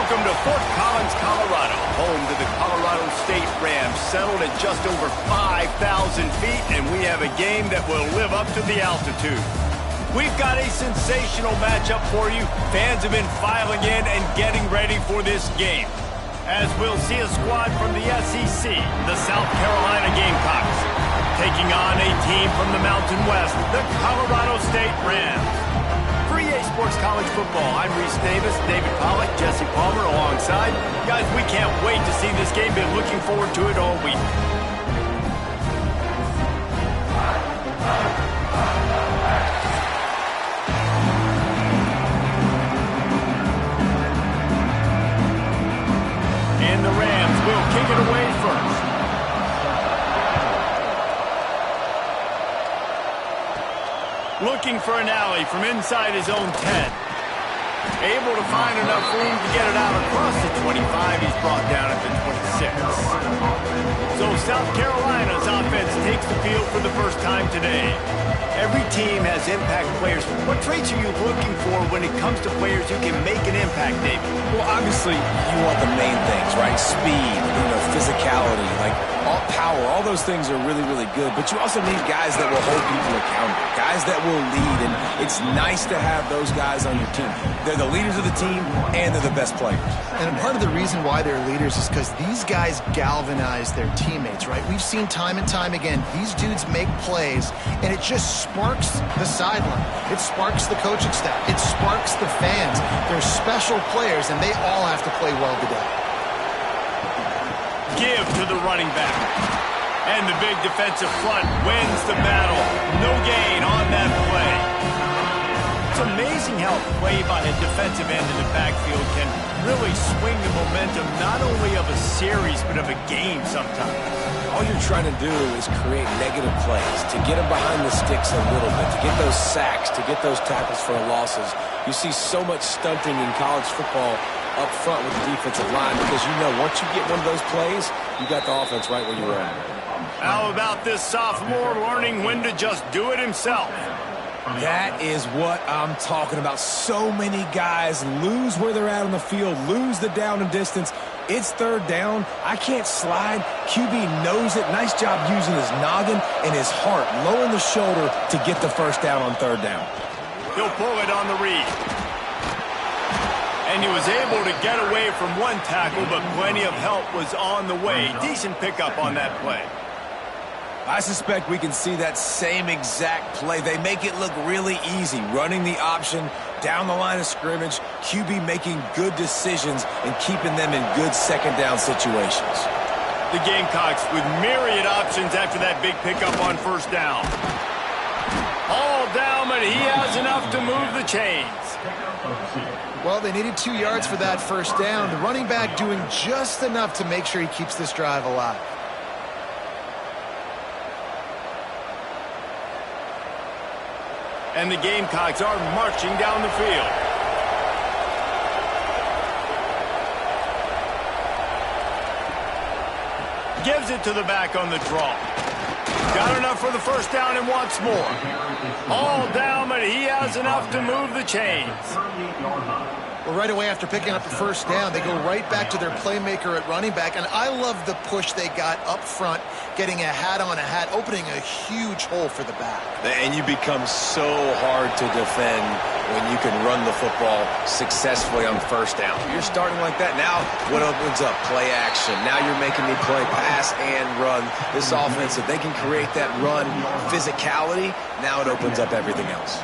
Welcome to Fort Collins, Colorado, home to the Colorado State Rams, settled at just over 5,000 feet, and we have a game that will live up to the altitude. We've got a sensational matchup for you. Fans have been filing in and getting ready for this game, as we'll see a squad from the SEC, the South Carolina Gamecocks, taking on a team from the Mountain West, the Colorado State Rams. For EA Sports College Football, I'm Reese Davis, David Pollack, Jesse Palmer alongside. Guys, we can't wait to see this game. Been looking forward to it all week. And the Rams will kick it away first. Looking for an alley from inside his own 10. Able to find enough room to get it out across the 25. He's brought down at the 26. So South Carolina's offense takes the field for the first time today. Every team has impact players. What traits are you looking for when it comes to players who can make an impact, David? Well, obviously, you want the main things, right? Speed, physicality, all power. All those things are really, really good. But you also need guys that will hold people accountable, guys that will lead. And it's nice to have those guys on your team. They're the leaders of the team, and they're the best players. And part of the reason why they're leaders is because these guys galvanize their teammates, right? We've seen time and time again, these dudes make plays, and it just sparks the sideline. It sparks the coaching staff. It sparks the fans. They're special players, and they all have to play well today. Give to the running back. And the big defensive front wins the battle. No gain on that play. It's amazing how a play by a defensive end in the backfield can really swing the momentum not only of a series but of a game sometimes. All you're trying to do is create negative plays, to get them behind the sticks a little bit, to get those sacks, to get those tackles for losses. You see so much stunting in college football up front with the defensive line because once you get one of those plays, you got the offense right where you want. How about this sophomore learning when to just do it himself? That is what I'm talking about. So many guys lose where they're at on the field, lose the down and distance. It's third down. I can't slide. QB knows it. Nice job using his noggin and his heart, lowering the shoulder to get the first down on third down. He'll pull it on the read. And he was able to get away from one tackle, but plenty of help was on the way. Decent pickup on that play. I suspect we can see that same exact play. They make it look really easy, running the option down the line of scrimmage, QB making good decisions and keeping them in good second down situations. The Gamecocks with myriad options after that big pickup on first down. All down, but he has enough to move the chains. Well, they needed 2 yards for that first down. The running back doing just enough to make sure he keeps this drive alive. And the Gamecocks are marching down the field. Gives it to the back on the draw. Got enough for the first down and wants more. All down, but he has enough to move the chains. Well, right away after picking up the first down, they go right back to their playmaker at running back. And I love the push they got up front, getting a hat on a hat, opening a huge hole for the back. And you become so hard to defend when you can run the football successfully on first down. You're starting like that. Now, what opens up? Play action. Now you're making me play pass and run. This offense, if they can create that run physicality, now it opens up everything else.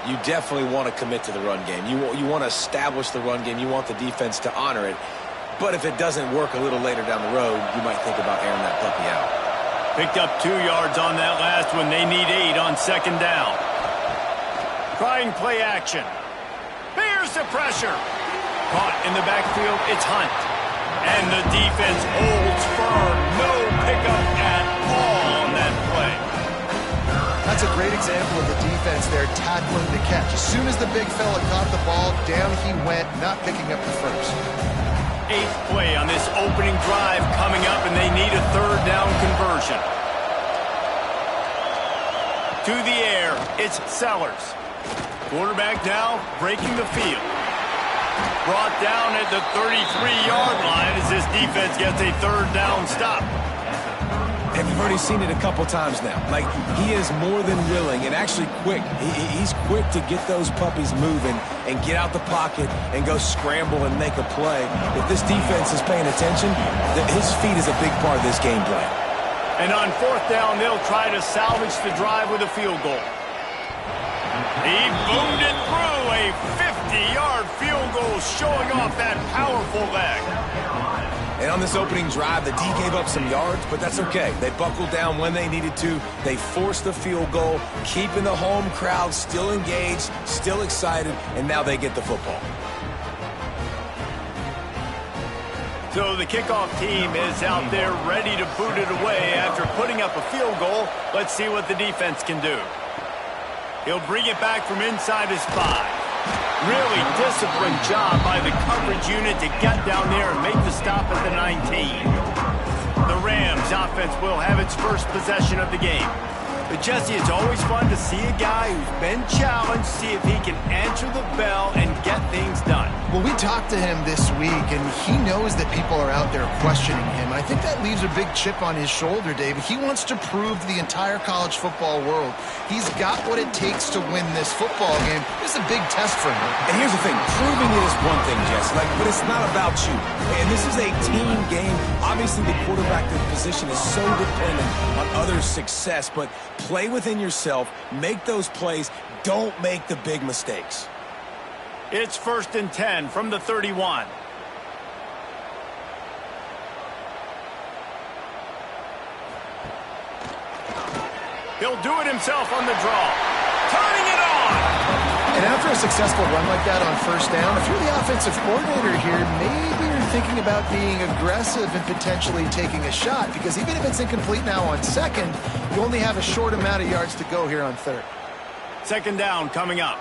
You definitely want to commit to the run game. You want to establish the run game. You want the defense to honor it. But if it doesn't work a little later down the road, you might think about airing that puppy out. Picked up 2 yards on that last one. They need 8 on second down. Trying play action. Bears the pressure. Caught in the backfield. It's Hunt. And the defense holds firm. No pickup at all on that play. That's a great example of the defense there tackling the catch. As soon as the big fella caught the ball, down he went, not picking up the first. 8th play on this opening drive coming up, and they need a third down conversion. To the air, it's Sellers. Quarterback now breaking the field. brought down at the 33-yard line as this defense gets a third down stop. And we've already seen it a couple times now. Like, he is more than willing and actually quick. He's quick to get those puppies moving and get out the pocket and go scramble and make a play. If this defense is paying attention, his feet is a big part of this game plan. And on fourth down, they'll try to salvage the drive with a field goal. He boomed it through, a 50-yard field goal showing off that powerful leg. And on this opening drive, the D gave up some yards, but that's okay. They buckled down when they needed to. They forced the field goal, keeping the home crowd still engaged, still excited, and now they get the football. So the kickoff team is out there ready to boot it away after putting up a field goal. Let's see what the defense can do. He'll bring it back from inside his 5. Really disciplined job by the coverage unit to get down there and make the stop at the 19. The Rams offense will have its first possession of the game. But Jesse, it's always fun to see a guy who's been challenged, see if he can answer the bell and get things done. Well, we talked to him this week, and he knows that people are out there questioning him. And I think that leaves a big chip on his shoulder, David. He wants to prove to the entire college football world he's got what it takes to win this football game. This is a big test for him. And here's the thing. Proving it is one thing, Jess, but it's not about you. And this is a team game. Obviously, the quarterback position is so dependent on others' success, but play within yourself, make those plays, don't make the big mistakes. It's 1st and 10 from the 31. He'll do it himself on the draw. Turning it on! And after a successful run like that on first down, if you're the offensive coordinator here, maybe you're thinking about being aggressive and potentially taking a shot, because even if it's incomplete now on second, you only have a short amount of yards to go here on third. Second down coming up.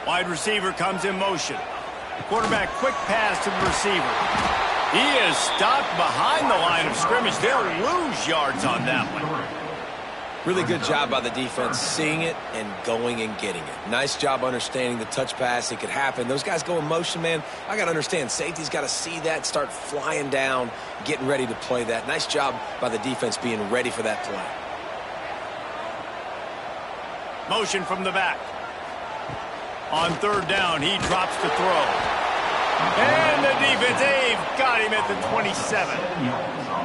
Wide receiver comes in motion. Quarterback quick pass to the receiver. He is stopped behind the line of scrimmage. They'll lose yards on that one. Really good job by the defense seeing it and going and getting it. Nice job understanding the touch pass. It could happen. Those guys go in motion, man. I got to understand. Safety's got to see that, start flying down, getting ready to play that. Nice job by the defense being ready for that play. Motion from the back. On third down, he drops to throw. And the defense, they've got him at the 27.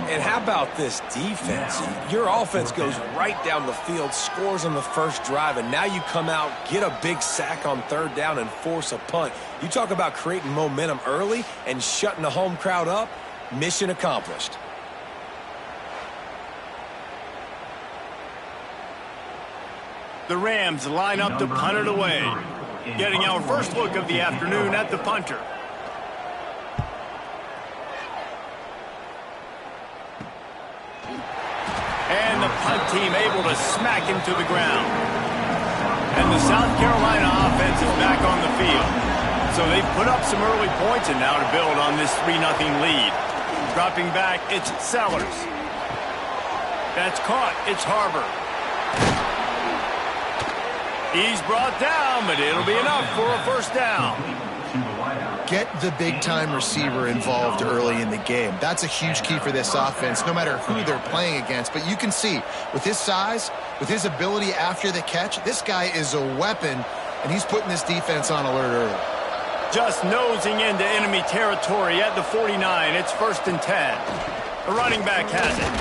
And how about this defense? Your offense goes right down the field, scores on the first drive, and now you come out, get a big sack on third down, and force a punt. You talk about creating momentum early and shutting the home crowd up. Mission accomplished. The Rams line up to punt it away. Getting our first look of the afternoon at the punter. And the punt team able to smack him to the ground. And the South Carolina offense is back on the field. So they've put up some early points and now to build on this 3-0 lead. Dropping back, it's Sellers. That's caught, it's Harbor. He's brought down, but it'll be enough for a first down. Get the big-time receiver involved early in the game. That's a huge key for this offense, no matter who they're playing against. But you can see, with his size, with his ability after the catch, this guy is a weapon, and he's putting this defense on alert early. Just nosing into enemy territory at the 49. It's 1st and 10. The running back has it.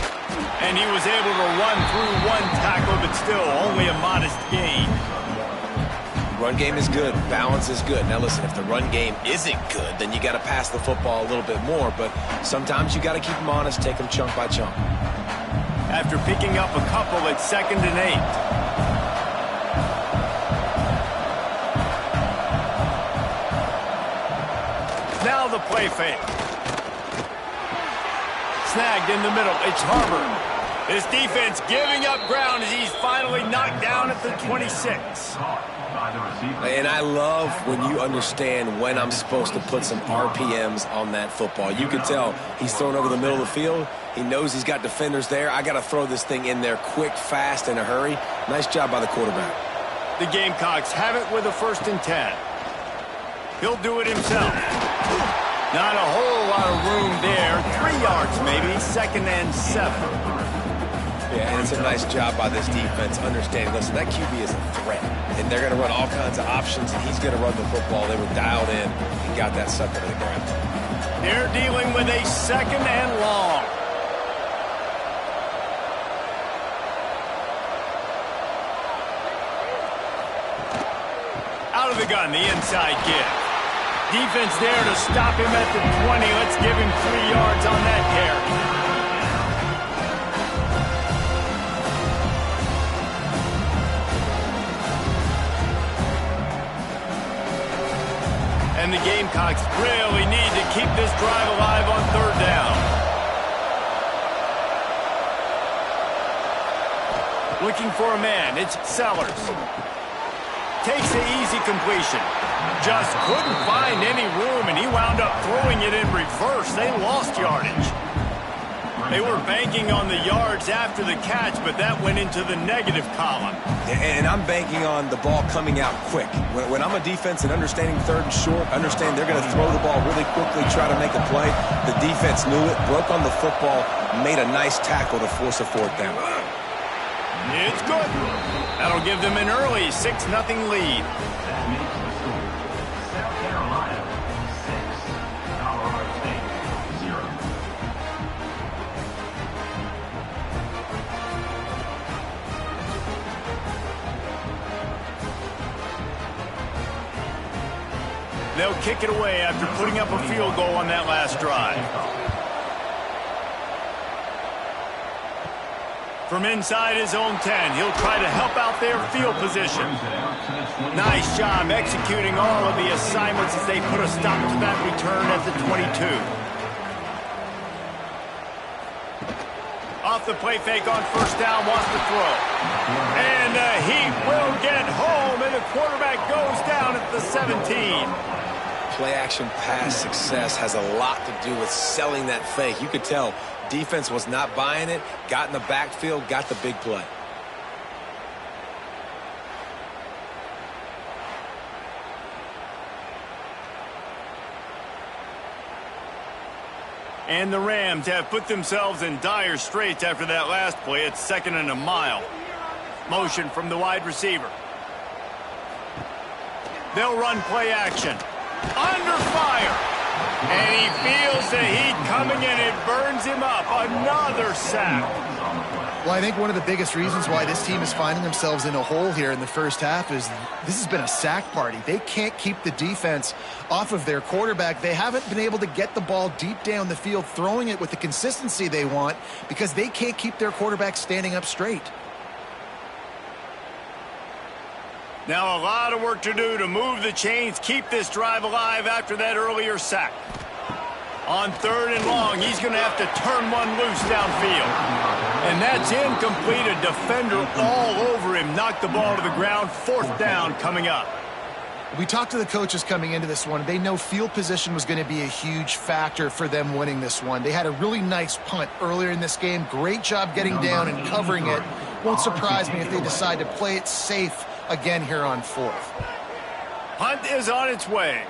And he was able to run through one tackle, but still only a modest gain. Run game is good. Balance is good. Now, listen, if the run game isn't good, then you got to pass the football a little bit more. But sometimes you got to keep them honest, take them chunk by chunk. After picking up a couple, it's 2nd and 8. Now the play fake. Snagged in the middle. It's Harbor. This defense giving up ground as he's finally knocked down at the 26. And I love when you understand when I'm supposed to put some RPMs on that football. You can tell he's thrown over the middle of the field. He knows he's got defenders there. I got to throw this thing in there quick, fast, in a hurry. Nice job by the quarterback. The Gamecocks have it with a 1st and 10. He'll do it himself. Not a whole lot of room there. 3 yards maybe, 2nd and 7. Yeah, and it's a nice job by this defense understanding, listen, that QB is a threat. And they're going to run all kinds of options, and he's going to run the football. They were dialed in and got that sucker to the ground. They're dealing with a 2nd and long. Out of the gun, the inside give. Defense there to stop him at the 20. Let's give him 3 yards on that carry. And the Gamecocks really need to keep this drive alive on 3rd down. Looking for a man, it's Sellers. Takes the easy completion. Just couldn't find any room, and he wound up throwing it in reverse. They lost yardage. They were banking on the yards after the catch, but that went into the negative column. And I'm banking on the ball coming out quick. When I'm a defense and understanding 3rd and short, understand they're going to throw the ball really quickly, try to make a play. The defense knew it, broke on the football, made a nice tackle to force a 4th down. It's good. That'll give them an early 6-0 lead. They'll kick it away after putting up a field goal on that last drive. From inside his own 10, he'll try to help out their field position. Nice job executing all of the assignments as they put a stop to that return at the 22. Off the play fake on 1st down, wants to throw. And he will get home, and the quarterback goes down at the 17. Play-action pass success has a lot to do with selling that fake. You could tell defense was not buying it, got in the backfield, got the big play. And the Rams have put themselves in dire straits after that last play. It's 2nd and a mile. Motion from the wide receiver. They'll run play action. Under fire. And he feels the heat coming and it burns him up. Another sack. Well, I think one of the biggest reasons why this team is finding themselves in a hole here in the 1st half is this has been a sack party. They can't keep the defense off of their quarterback. They haven't been able to get the ball deep down the field, throwing it with the consistency they want because they can't keep their quarterback standing up straight. Now a lot of work to do to move the chains, keep this drive alive after that earlier sack. On 3rd and long, he's going to have to turn one loose downfield. And that's incomplete. A defender all over him. Knocked the ball to the ground. 4th down coming up. We talked to the coaches coming into this one. They know field position was going to be a huge factor for them winning this one. They had a really nice punt earlier in this game. Great job getting down and covering it. Won't surprise me if they decide to play it safe again here on 4th. Punt is on its way.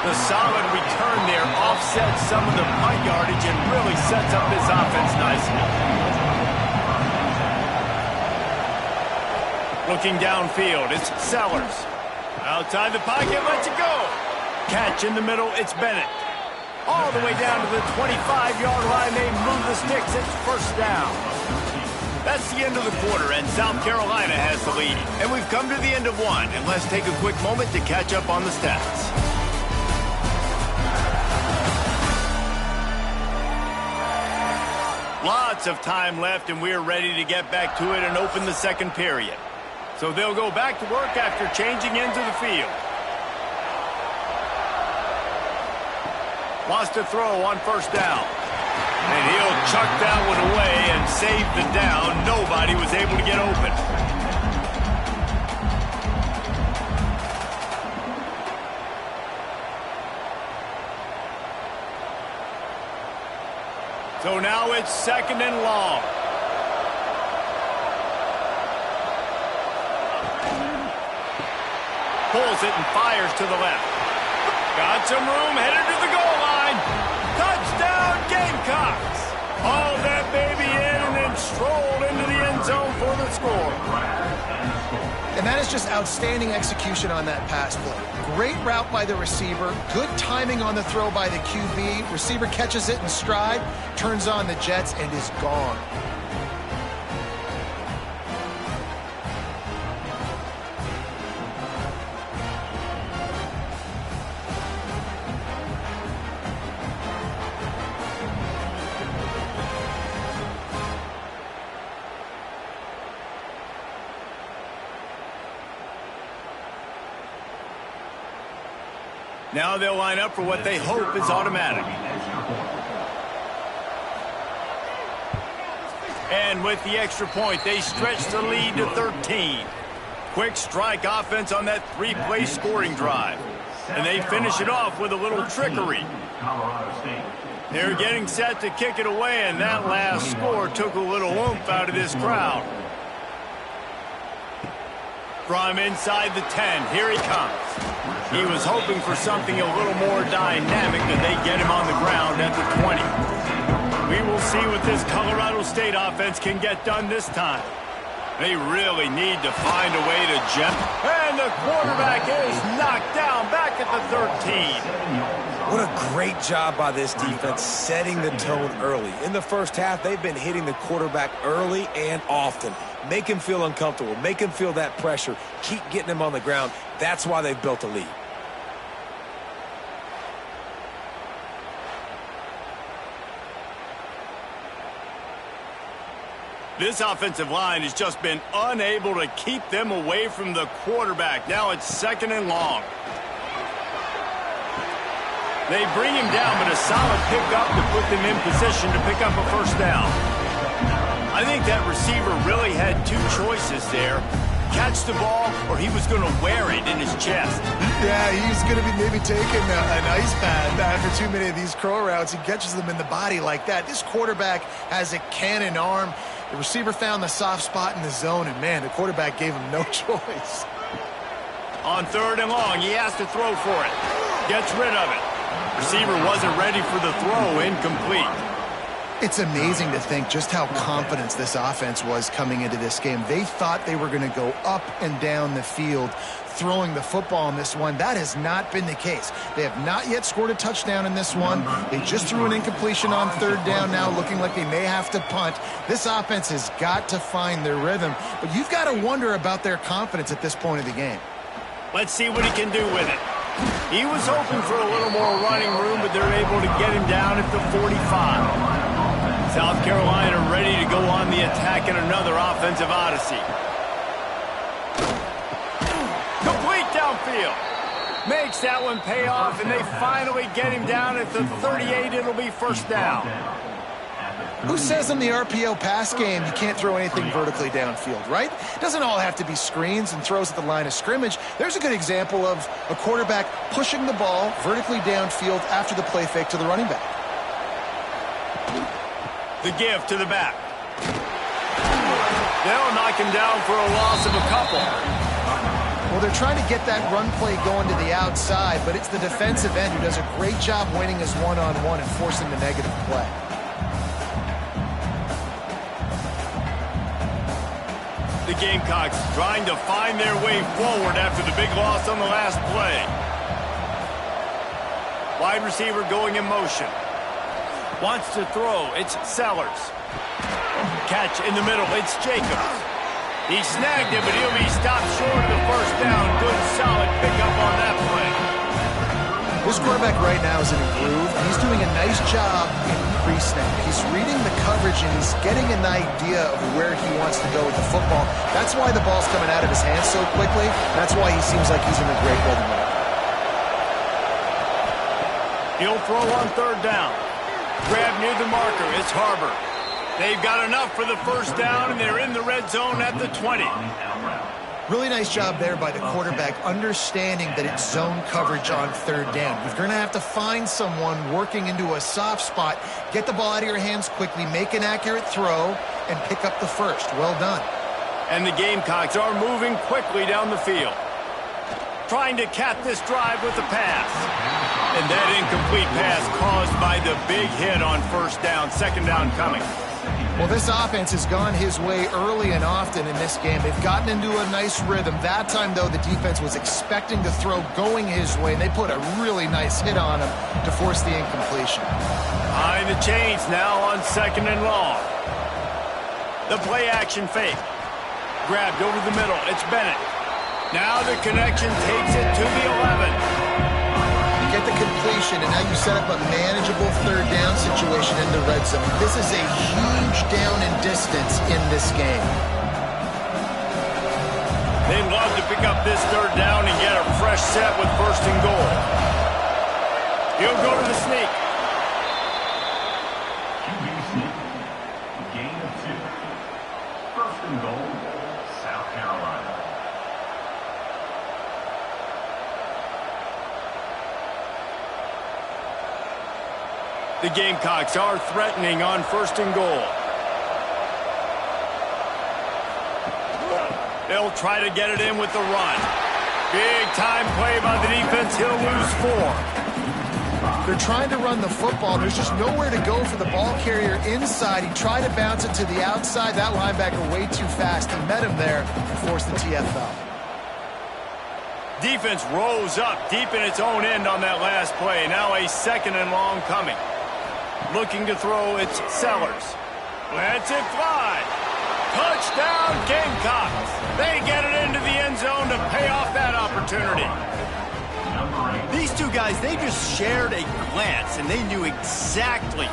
The solid return there offsets some of the punt yardage and really sets up this offense nicely. Looking downfield, it's Sellers. Outside the pocket, lets it go. Catch in the middle, it's Bennett. All the way down to the 25-yard line, they move the sticks, it's 1st down. That's the end of the quarter, and South Carolina has the lead. And we've come to the end of one, and let's take a quick moment to catch up on the stats. Lots of time left, and we're ready to get back to it and open the 2nd period. So they'll go back to work after changing into the field. Wants to throw on 1st down. And he'll chuck that one away and save the down. Nobody was able to get open. So now it's 2nd and long. Pulls it and fires to the left. Got some room, headed to the goal line. Touchdown, Gamecocks! Hauled that baby in and then strolled into the end zone for the score. And that is just outstanding execution on that pass play. Great route by the receiver. Good timing on the throw by the QB. Receiver catches it in stride, turns on the jets, and is gone. Now they'll line up for what they hope is automatic. And with the extra point, they stretch the lead to 13. Quick strike offense on that three-play scoring drive. And they finish it off with a little trickery. They're getting set to kick it away, and that last score took a little oomph out of this crowd. From inside the 10, here he comes. He was hoping for something a little more dynamic, that they get him on the ground at the 20. We will see what this Colorado State offense can get done this time. They really need to find a way to jump. And the quarterback is knocked down back at the 13. What a great job by this defense setting the tone early. In the first half, they've been hitting the quarterback early and often. Make him feel uncomfortable. Make him feel that pressure. Keep getting him on the ground. That's why they've built a lead. This offensive line has just been unable to keep them away from the quarterback. Now it's 2nd and long. They bring him down, but a solid pickup to put them in position to pick up a first down. I think that receiver really had two choices there. Catch the ball, or he was going to wear it in his chest. Yeah, he's going to be maybe taking an ice bath after too many of these crow routes. He catches them in the body like that. This quarterback has a cannon arm. The receiver found the soft spot in the zone, and, man, the quarterback gave him no choice. On 3rd and long, he has to throw for it. Gets rid of it. Receiver wasn't ready for the throw, incomplete. It's amazing to think just how confident this offense was coming into this game. They thought they were going to go up and down the field throwing the football in this one. That has not been the case. They have not yet scored a touchdown in this one. They just threw an incompletion on 3rd down now, looking like they may have to punt. This offense has got to find their rhythm, but you've got to wonder about their confidence at this point of the game. Let's see what he can do with it. He was hoping for a little more running room, but they're able to get him down at the 45. South Carolina ready to go on the attack in another offensive odyssey. Complete downfield. Makes that one pay off, and they finally get him down at the 38. It'll be first down. Who says in the RPO pass game you can't throw anything vertically downfield, right? It doesn't all have to be screens and throws at the line of scrimmage. There's a good example of a quarterback pushing the ball vertically downfield after the play fake to the running back. The give to the back. They'll knock him down for a loss of a couple. Well, they're trying to get that run play going to the outside, but it's the defensive end who does a great job winning his one-on-one and forcing the negative play. The Gamecocks trying to find their way forward after the big loss on the last play. Wide receiver going in motion. Wants to throw. It's Sellers. Catch in the middle. It's Jacobs. He snagged it, but he'll be stopped short of the first down. Good, solid pickup on that play. This quarterback right now is in a groove. He's doing a nice job in pre-snap. He's reading the coverage, and he's getting an idea of where he wants to go with the football. That's why the ball's coming out of his hands so quickly. That's why he seems like he's in a great rhythm right now. He'll throw on 3rd down. Grab near the marker. It's Harbor. They've got enough for the first down, and they're in the red zone at the 20. Really nice job there by the quarterback, understanding that it's zone coverage on 3rd down. You're going to have to find someone working into a soft spot, get the ball out of your hands quickly, make an accurate throw, and pick up the first. Well done. And the Gamecocks are moving quickly down the field. trying to cap this drive with the pass. And that incomplete pass caused by the big hit on first down. Second down coming. Well, this offense has gone his way early and often in this game. They've gotten into a nice rhythm. That time, though, the defense was expecting the throw going his way, and they put a really nice hit on him to force the incompletion. Behind the chains now on second and long. The play action fake. Grabbed over the middle. It's Bennett. Now the connection takes it to the 11. Get the completion, and now you set up a manageable third down situation in the red zone. This is a huge down in distance in this game. They'd love to pick up this third down and get a fresh set with first and goal. He'll go to the sneak. QB sneak. Gain of 2. First and goal, South Carolina. The Gamecocks are threatening on first and goal. They'll try to get it in with the run. Big time play by the defense. He'll lose 4. They're trying to run the football. There's just nowhere to go for the ball carrier inside. He tried to bounce it to the outside. That linebacker way too fast. He met him there and forced the TFL. Defense rose up deep in its own end on that last play. Now a second and long coming. Looking to throw, it's Sellers. Lets it fly. Touchdown, Gamecocks. They get it into the end zone to pay off that opportunity. These two guys, they just shared a glance, and they knew exactly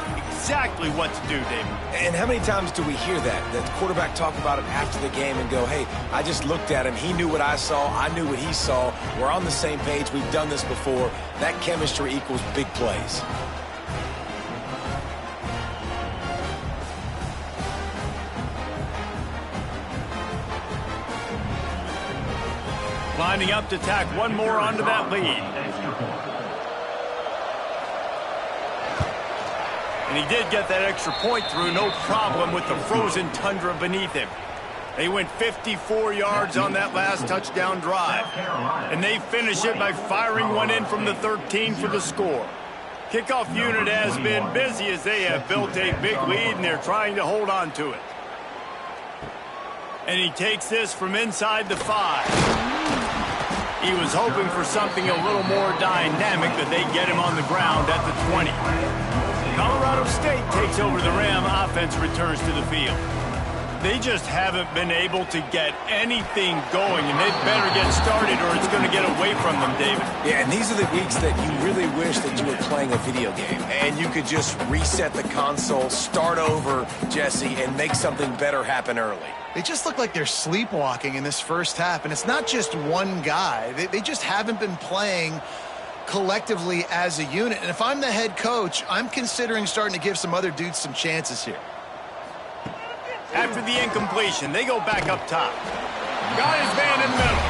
what to do, David. And how many times do we hear that? That the quarterback talk about it after the game and go, hey, I just looked at him. He knew what I saw. I knew what he saw. We're on the same page. We've done this before. That chemistry equals big plays. Lining up to tack one more onto that lead. And he did get that extra point through, no problem with the frozen tundra beneath him. They went 54 yards on that last touchdown drive. And they finish it by firing one in from the 13 for the score. Kickoff unit has been busy as they have built a big lead, and they're trying to hold on to it. And he takes this from inside the 5. He was hoping for something a little more dynamic, but they get him on the ground at the 20. Colorado State takes over the Ram. Offense returns to the field. They just haven't been able to get anything going, and they better get started or it's going to get away from them, David. Yeah, and these are the weeks that you really wish that you were playing a video game and you could just reset the console, start over, Jesse, and make something better happen early. They just look like they're sleepwalking in this first half, and it's not just one guy. They just haven't been playing collectively as a unit. And if I'm the head coach, I'm considering starting to give some other dudes some chances here. After the incompletion, they go back up top. Got his man in the middle.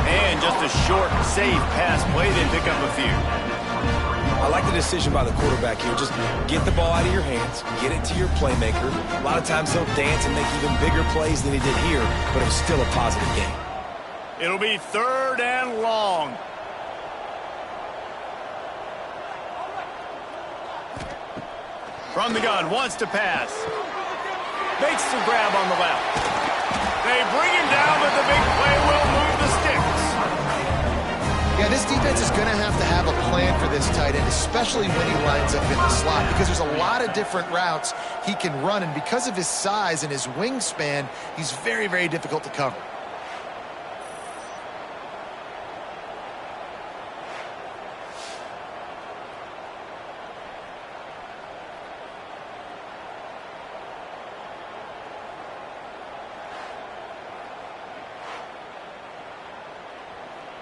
And just a short, safe pass play. They pick up a few. I like the decision by the quarterback here. Just get the ball out of your hands, get it to your playmaker. A lot of times he'll dance and make even bigger plays than he did here, but it was still a positive game. It'll be third and long. From the gun, wants to pass. Makes the grab on the left. They bring him down, but the big play will move the sticks. Yeah, this defense is going to have a plan for this tight end, especially when he lines up in the slot, because there's a lot of different routes he can run, and because of his size and his wingspan, he's very, very difficult to cover.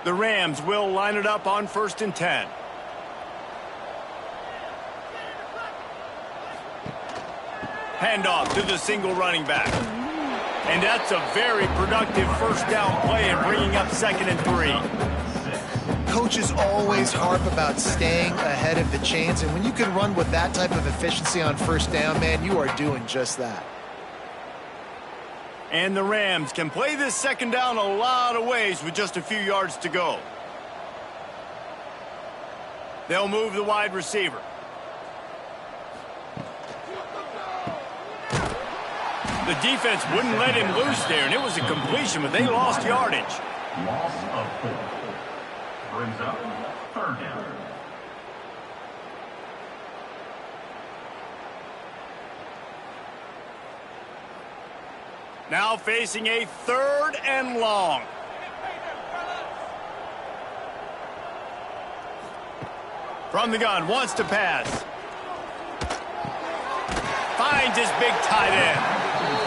The Rams will line it up on 1st and 10. Handoff to the single running back. And that's a very productive first down play and bringing up 2nd and 3. Coaches always harp about staying ahead of the chains, and when you can run with that type of efficiency on first down, man, you are doing just that. And the Rams can play this 2nd down a lot of ways with just a few yards to go. They'll move the wide receiver. The defense wouldn't let him loose there, and it was a completion, but they lost yardage. Loss of 4. Brings up 3rd down. Now facing a 3rd and long. From the gun, wants to pass. Finds his big tight end.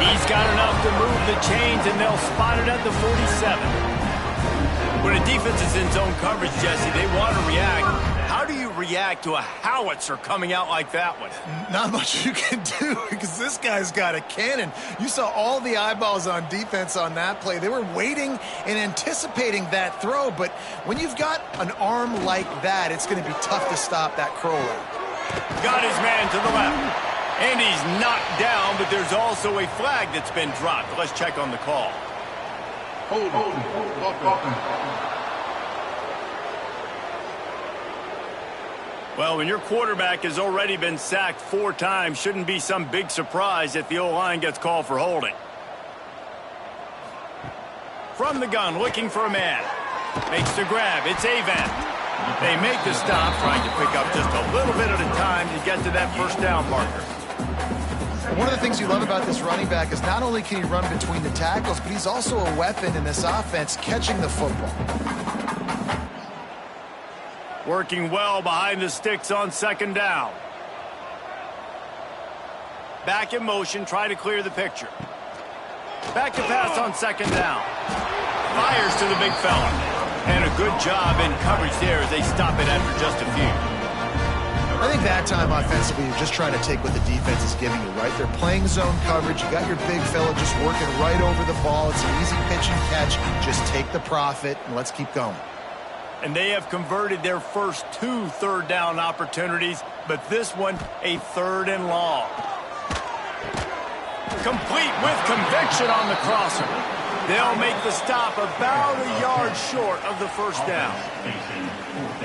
He's got enough to move the chains, and they'll spot it at the 47. When a defense is in zone coverage, Jesse, they want to react. How do you react to a howitzer coming out like that one? Not much you can do because this guy's got a cannon. You saw all the eyeballs on defense on that play. They were waiting and anticipating that throw, but when you've got an arm like that, it's going to be tough to stop that curl route. Got his man to the left. And he's knocked down, but there's also a flag that's been dropped. Let's check on the call. Well, when your quarterback has already been sacked 4 times, shouldn't be some big surprise if the O-line gets called for holding. From the gun, looking for a man. Makes the grab. It's Avan. They make the stop, trying to pick up just a little bit at a time to get to that first down marker. One of the things you love about this running back is not only can he run between the tackles, but he's also a weapon in this offense catching the football. Working well behind the sticks on 2nd down. Back in motion, try to clear the picture. Back to pass on 2nd down. Fires to the big fella. And a good job in coverage there as they stop it after just a few. I think that time offensively, you're just trying to take what the defense is giving you, right? They're playing zone coverage. You got your big fella just working right over the ball. It's an easy pitch and catch. Just take the profit and let's keep going. And they have converted their first 2 3rd down opportunities, but this one a 3rd and long. Complete with conviction on the crosser. They'll make the stop about a yard short of the first down.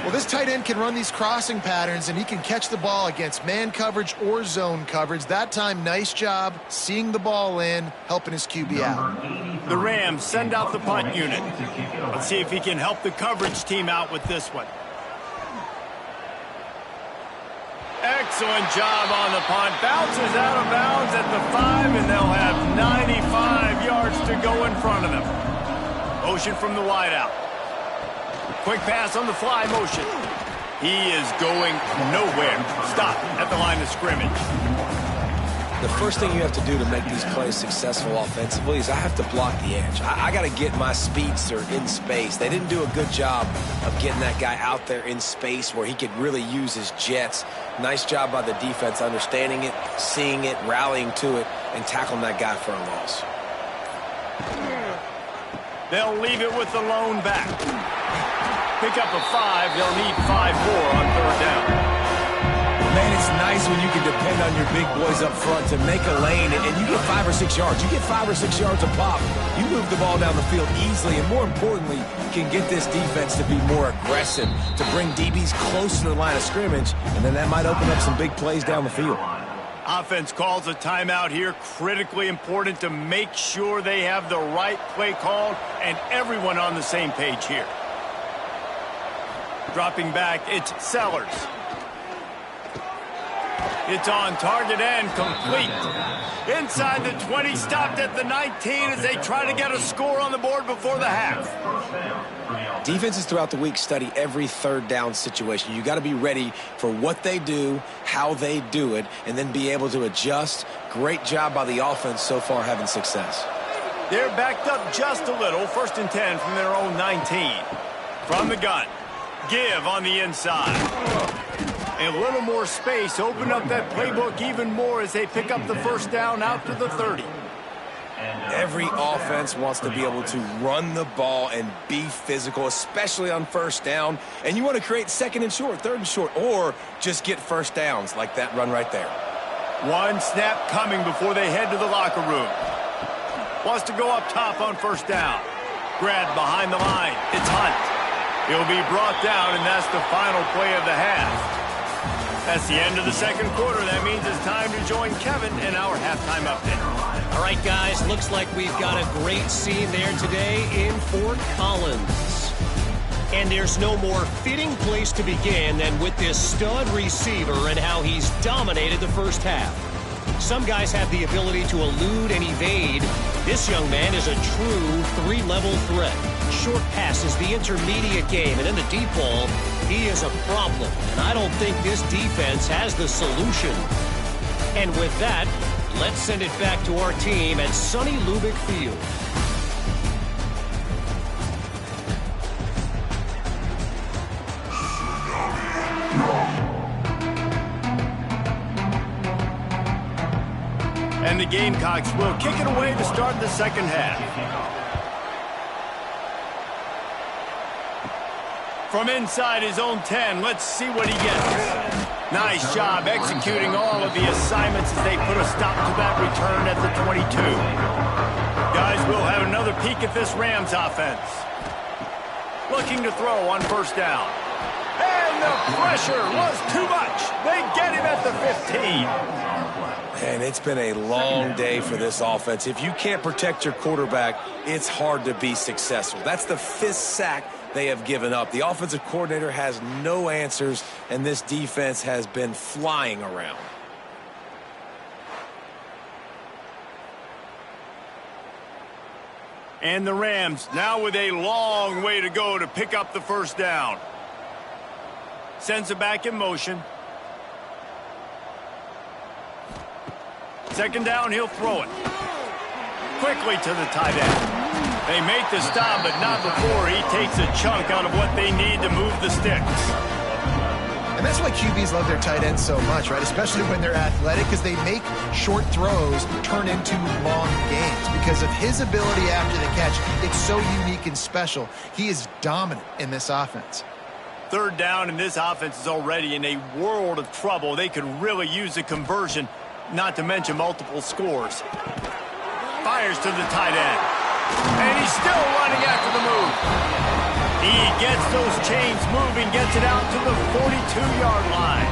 Well, this tight end can run these crossing patterns, and he can catch the ball against man coverage or zone coverage. That time, nice job seeing the ball in, helping his QB out. The Rams send out the punt unit. Let's see if he can help the coverage team out with this one. Excellent job on the punt. Bounces out of bounds at the 5, and they'll have 95 yards to go in front of them. Motion from the wideout. Quick pass on the fly motion. He is going nowhere. Stop at the line of scrimmage. The first thing you have to do to make these plays successful offensively is I have to block the edge. I got to get my speedster in space. They didn't do a good job of getting that guy out there in space where he could really use his jets. Nice job by the defense understanding it, seeing it, rallying to it, and tackling that guy for a loss. They'll leave it with the lone back. Pick up a 5. They'll need 5 more on 3rd down. Man, it's nice when you can depend on your big boys up front to make a lane, and you get 5 or 6 yards. You get 5 or 6 yards a pop. You move the ball down the field easily, and more importantly, can get this defense to be more aggressive, to bring DBs close to the line of scrimmage, and then that might open up some big plays down the field. Offense calls a timeout here. Critically important to make sure they have the right play called and everyone on the same page here. Dropping back, it's Sellers. It's on target and complete. Inside the 20, stopped at the 19 as they try to get a score on the board before the half. Defenses throughout the week study every 3rd down situation. You got to be ready for what they do, how they do it, and then be able to adjust. Great job by the offense so far having success. They're backed up just a little. 1st and 10 from their own 19. From the gun. Give on the inside. A little more space. Open up that playbook even more as they pick up the 1st down out to the 30. Every offense wants to be able to run the ball and be physical, especially on 1st down. And you want to create 2nd and short, 3rd and short, or just get 1st downs like that run right there. One snap coming before they head to the locker room. Wants to go up top on 1st down. Grabbed behind the line. It's Hunt. He'll be brought down, and that's the final play of the half. That's the end of the second quarter. That means it's time to join Kevin in our halftime update. All right, guys, looks like we've got a great scene there today in Fort Collins. And there's no more fitting place to begin than with this stud receiver and how he's dominated the first half. Some guys have the ability to elude and evade. This young man is a true three-level threat. Short passes, the intermediate game, and in the deep ball, he is a problem. And I don't think this defense has the solution. And with that, let's send it back to our team at sunny Lubick Field. And the Gamecocks will kick it away to start the second half. From inside his own 10, let's see what he gets. Nice job executing all of the assignments as they put a stop to that return at the 22. Guys, we'll have another peek at this Rams offense. Looking to throw on first down. And the pressure was too much. They get him at the 15. And it's been a long day for this offense. If you can't protect your quarterback, it's hard to be successful. That's the 5th sack they have given up. The offensive coordinator has no answers, and this defense has been flying around. And the Rams now with a long way to go to pick up the first down. Sends it back in motion. Second down, he'll throw it. Quickly to the tight end. They make the stop, but not before he takes a chunk out of what they need to move the sticks. And that's why QBs love their tight ends so much, right? Especially when they're athletic, because they make short throws turn into long games. Because of his ability after the catch, it's so unique and special. He is dominant in this offense. Third down, and this offense is already in a world of trouble. They could really use a conversion, not to mention multiple scores. Fires to the tight end. And he's still running after the move. He gets those chains moving, gets it out to the 42-yard line.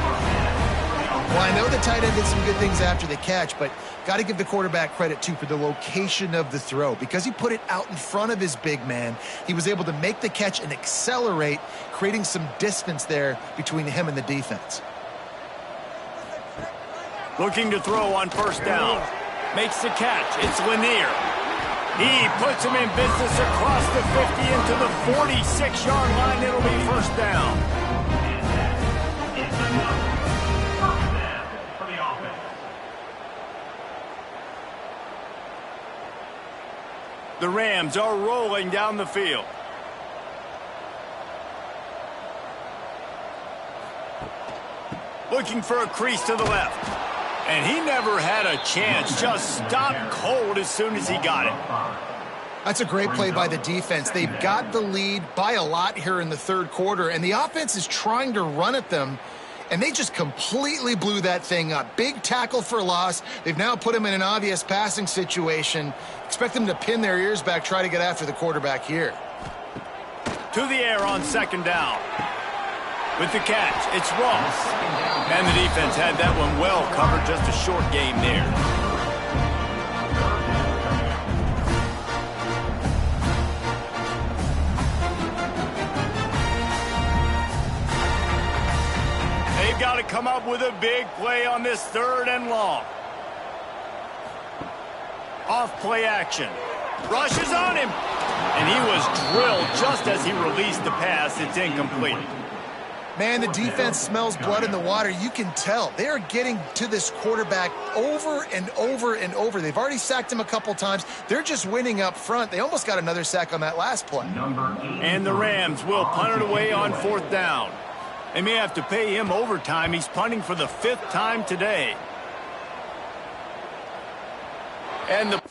Well, I know the tight end did some good things after the catch, but got to give the quarterback credit, too, for the location of the throw. Because he put it out in front of his big man, he was able to make the catch and accelerate, creating some distance there between him and the defense. Looking to throw on first down. Makes the catch. It's Lanier. He puts him in business across the 50 into the 46-yard line. It'll be first down. The Rams are rolling down the field. Looking for a crease to the left. And he never had a chance. Just stopped cold as soon as he got it. That's a great play by the defense. They've got the lead by a lot here in the third quarter, and the offense is trying to run at them, and they just completely blew that thing up. Big tackle for loss. They've now put him in an obvious passing situation. Expect them to pin their ears back, try to get after the quarterback here. To the air on second down. With the catch, it's Ross. And the defense had that one well covered, just a short game there. They've got to come up with a big play on this third and long. Off play action. Rushes on him. And he was drilled just as he released the pass. It's incomplete. Man, the defense smells blood in the water. You can tell. They are getting to this quarterback over and over and over. They've already sacked him a couple times. They're just winning up front. They almost got another sack on that last play. And the Rams will punt it away on fourth down. They may have to pay him overtime. He's punting for the 5th time today. And the